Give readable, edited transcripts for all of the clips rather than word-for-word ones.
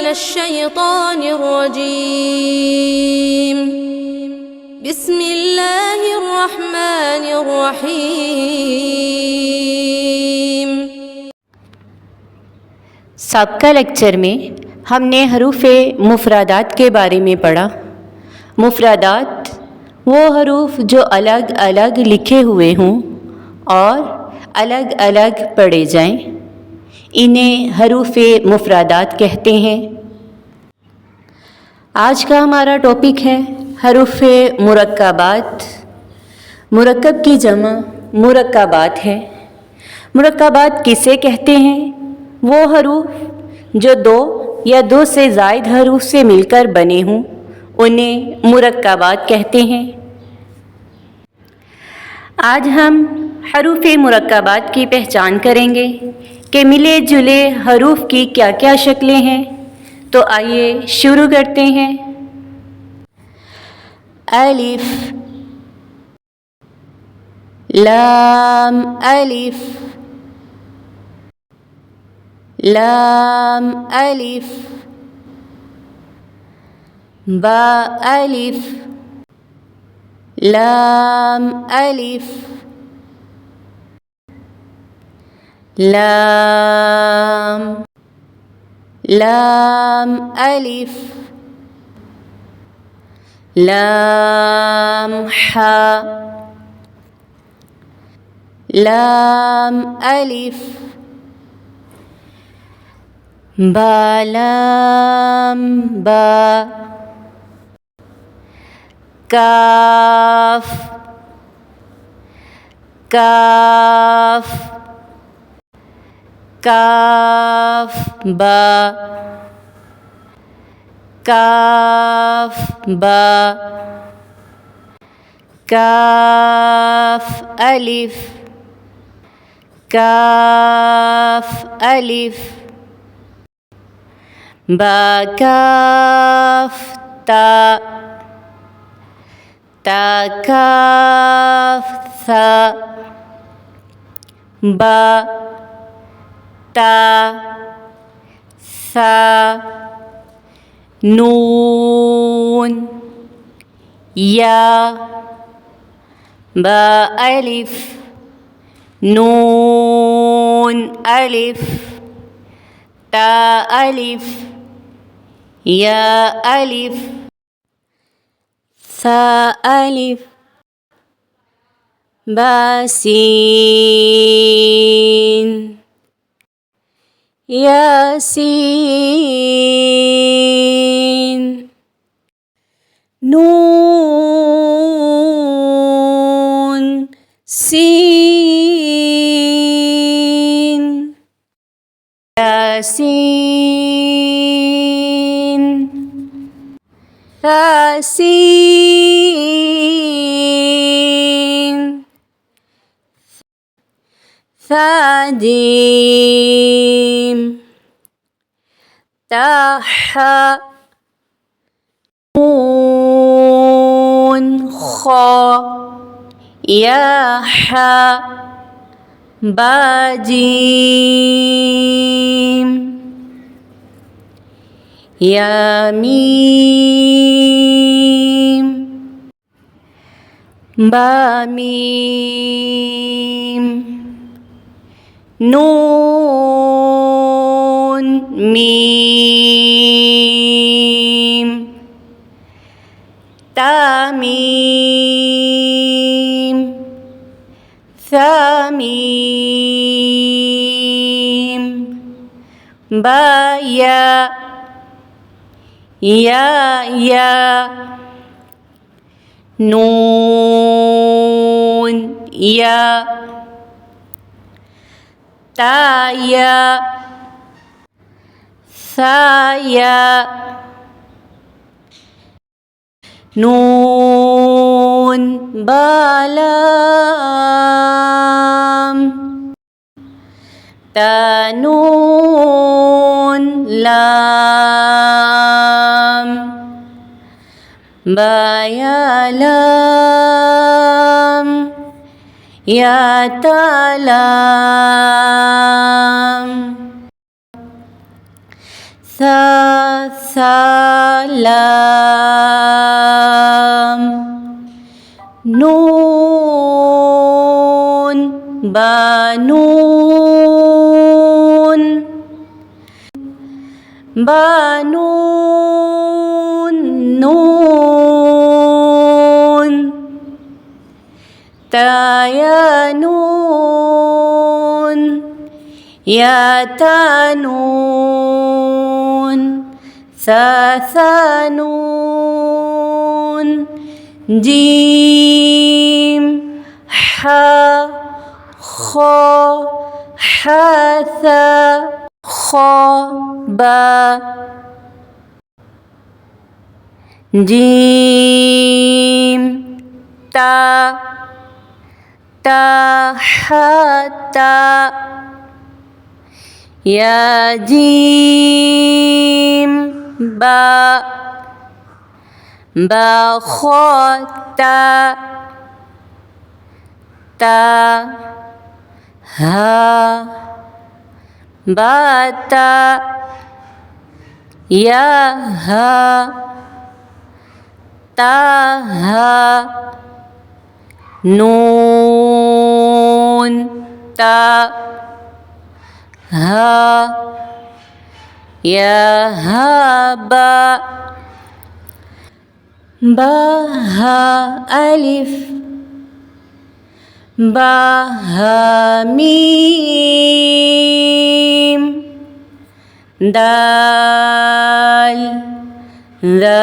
मिनश्शैतानिर्रजीम। बिस्मिल्लाहिर्रहमानिर्रहीम। साबका लेक्चर में हमने हरूफ़े मुफ़रदात के बारे में पढ़ा। मुफ़रदात वो हरूफ जो अलग अलग लिखे हुए हों और अलग अलग पढ़े जाएं, इन्हें हरूफ़े मुफ़रदात कहते हैं। आज का हमारा टॉपिक है हरूफ़े मुरक्कबात। मुरक्कब की जमा मुरक्कबात है। मुरक्कबात किसे कहते हैं? वो हरूफ जो दो या दो से ज़ायद हरूफ से मिलकर बने हों, उन्हें मुरक्कबात कहते हैं। आज हम हरूफ़े मुरक्कबात की पहचान करेंगे कि मिले जुले हरूफ की क्या क्या शक्लें हैं। तो आइए शुरू करते हैं। अलिफ, लाम अलिफ, लाम अलिफ, बा अलिफ, लाम अलिफ, लाम, लाम अलिफ, लाम हा, लाम अलिफ, बा लाम बा, काफ, काफ, काफ बा, काफ बा, काफ अलिफ, काफ अलिफ, बा काफ ता, ता काफ सा, बा ता सा, नून या, बा अलिफ, नून अलिफ, ता अलिफ, या अलिफ, सा अलिफ, बा सीन, यासीन, नून सीन, यासीन, यासीन, साजीम, ताहा, नून खा, या हा, बाजीम, या मीम, बामीम, नून मीम, तामीम, सामीम, बाया, या, नून या, ताया, साया, नून बालाम, तानून लाम, बायालाम, या तालाम, لام نون بانون بانون نون تايانون يا تانون ثاثانون جيم حا خا حاثا خا با جيم تا تا حتا يا جيم با با خاتا تا ها باتا يا ها تا ها نون تا ها يا ها با با ها ألف با ها ميم دال ذال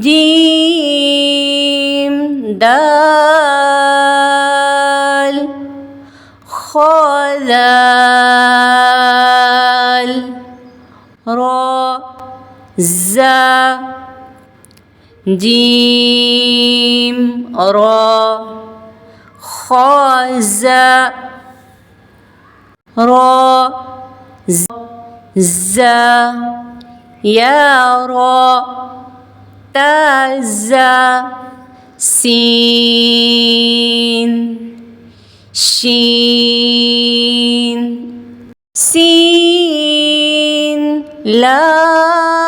جيم دال خا ذال را زا جيم را خا زا را زا يا را تا زا سين شين سين لام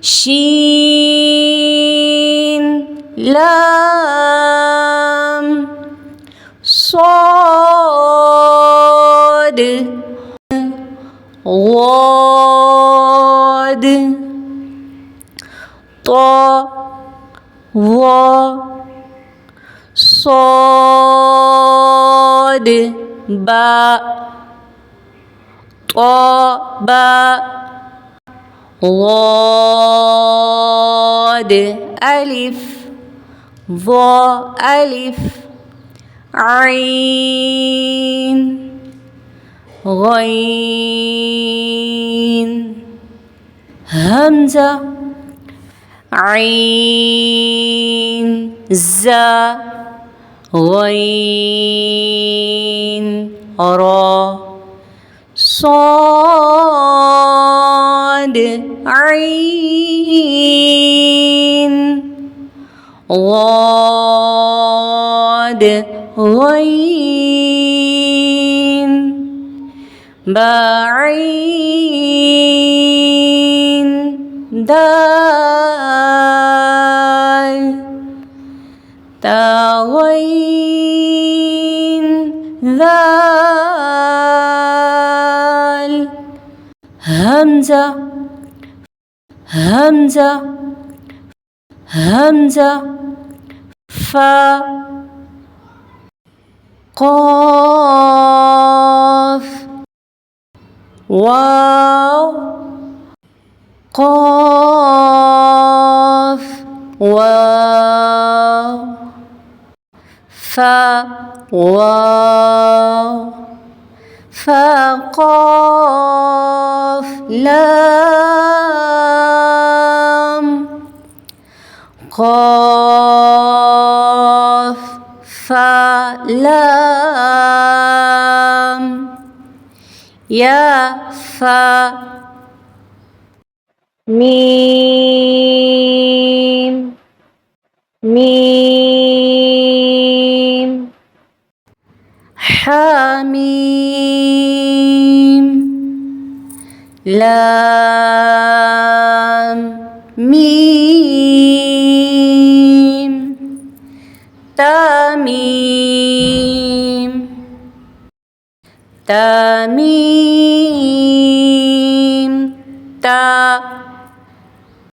شين لام صاد ضاد طا ظا صاد با طا با ضاد ألف ظا ألف عين غين همزة عين زا غين را صاد عين ضاد غين بعين دال تغين ذال همزة همزة همزة فا قاف واو قاف واو فا واو فا قاف لام قاف فا لام يا فا ميم ميم حاميم لام ميم تاميم تاميم تا